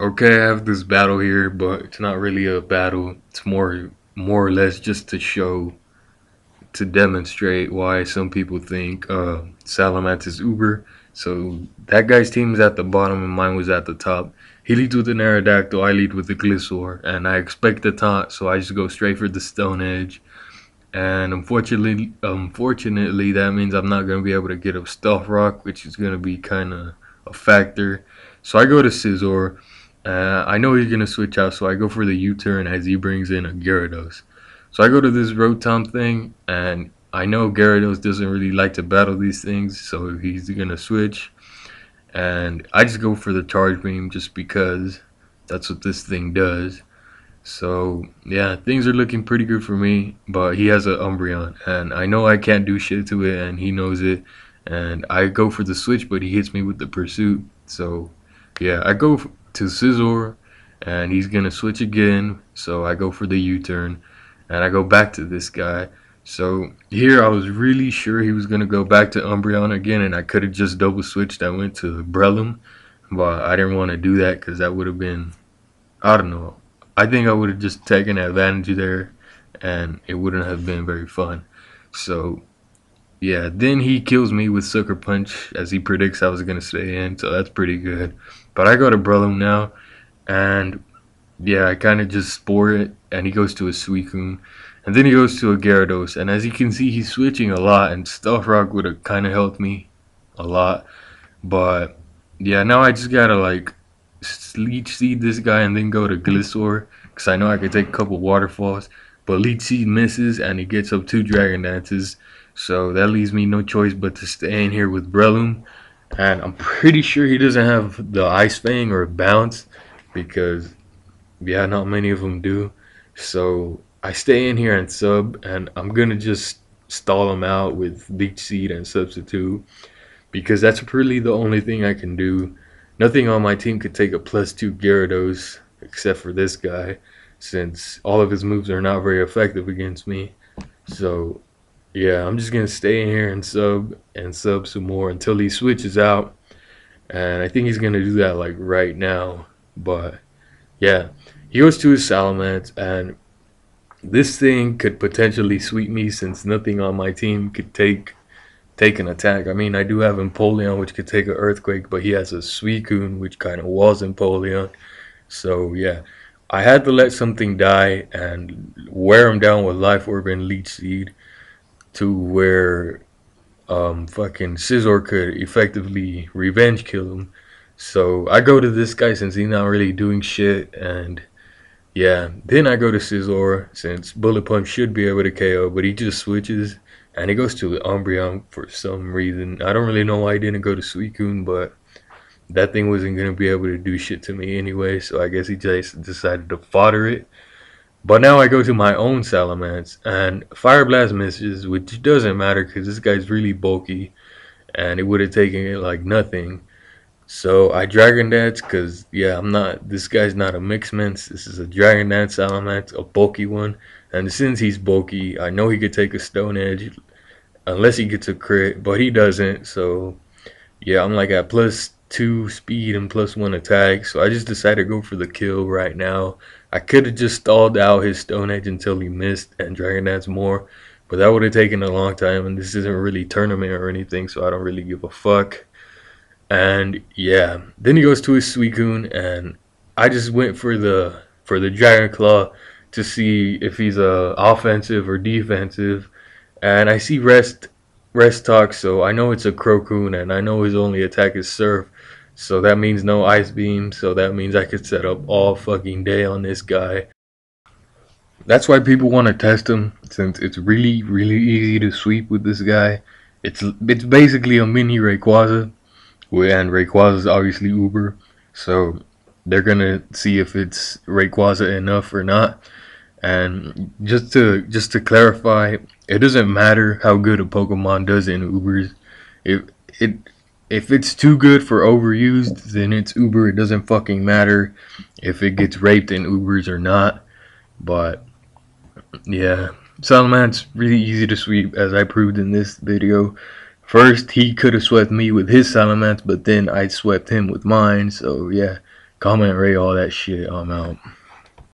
Okay, I have this battle here, but it's not really a battle. It's more or less just to show, to demonstrate why some people think Salamence is Uber. So that guy's team is at the bottom and mine was at the top. He leads with an Aerodactyl, I lead with the Gliscor, and I expect the taunt, so I just go straight for the Stone Edge. And unfortunately, that means I'm not gonna be able to get a Stealth Rock, which is gonna be kind of a factor. So I go to Scizor. I know he's gonna switch out, so I go for the U-turn as he brings in a Gyarados. So I go to this Rotom thing, and I know Gyarados doesn't really like to battle these things, so he's gonna switch. And I just go for the Charge Beam just because that's what this thing does. So yeah, things are looking pretty good for me, but he has an Umbreon, and I know I can't do shit to it, and he knows it. And I go for the switch, but he hits me with the Pursuit. So yeah, I go to Scizor, and he's gonna switch again. So I go for the U-turn, and I go back to this guy. So here I was really sure he was gonna go back to Umbreon again, and I could have just double switched. I went to Breloom, but I didn't want to do that because that would have been, I don't know. I think I would have just taken advantage there, and it wouldn't have been very fun. So yeah, then he kills me with Sucker Punch as he predicts I was gonna stay in. So that's pretty good. But I go to Breloom now, and yeah, I kind of just spore it, and he goes to a Suicune, and then he goes to a Gyarados, and as you can see, he's switching a lot, and Stealth Rock would have kind of helped me a lot, but yeah, now I just gotta like Leech Seed this guy and then go to Gliscor, because I know I could take a couple waterfalls, but Leech Seed misses, and he gets up 2 Dragon Dances, so that leaves me no choice but to stay in here with Breloom, and I'm pretty sure he doesn't have the Ice Fang or Bounce, because yeah, not many of them do. So I stay in here and sub, and I'm gonna just stall him out with Leech Seed and Substitute because that's really the only thing I can do. Nothing on my team could take a +2 Gyarados except for this guy, since all of his moves are not very effective against me. So yeah, I'm just gonna stay in here and sub some more until he switches out, and I think he's gonna do that like right now. But yeah, he goes to his Salamence, and this thing could potentially sweep me since nothing on my team could take an attack. I mean, I do have Empoleon, which could take an Earthquake, but he has a Suicune, which kind of was Empoleon. So yeah, I had to let something die and wear him down with Life Orb and Leech Seed to where fucking Scizor could effectively revenge kill him. So I go to this guy since he's not really doing shit, and yeah, then I go to Scizor since Bullet Punch should be able to KO, but he just switches and he goes to Umbreon for some reason. I don't really know why he didn't go to Suicune, but that thing wasn't going to be able to do shit to me anyway, so I guess he just decided to fodder it. But now I go to my own Salamence, and Fire Blast misses, which doesn't matter because this guy's really bulky, and it would have taken it like nothing. So I Dragon Dance because, yeah, this guy's not a Mixed Mince. This is a Dragon Dance Salamence, a bulky one. And since he's bulky, I know he could take a Stone Edge unless he gets a crit, but he doesn't. So, yeah, I'm like at +2 speed and +1 attack. So I just decided to go for the kill right now. I could have just stalled out his Stone Edge until he missed and Dragon Dance more, but that would have taken a long time. And this isn't really tournament or anything, so I don't really give a fuck. And yeah, then he goes to his Suicune, and I just went for the Dragon Claw to see if he's offensive or defensive. And I see rest talk, so I know it's a Crocoon, and I know his only attack is Surf. So that means no Ice Beam, so that means I could set up all fucking day on this guy. That's why people want to test him, since it's really easy to sweep with this guy. It's basically a mini Rayquaza. And Rayquaza is obviously Uber, so they're gonna see if it's Rayquaza enough or not. And just to clarify, it doesn't matter how good a Pokemon does in Ubers. If it if it's too good for overused, then it's Uber. It doesn't fucking matter if it gets raped in Ubers or not. But yeah, Salamence really easy to sweep, as I proved in this video. First, he could have swept me with his Salamence, but then I swept him with mine. So yeah, Comment, rate, all that shit. I'm out.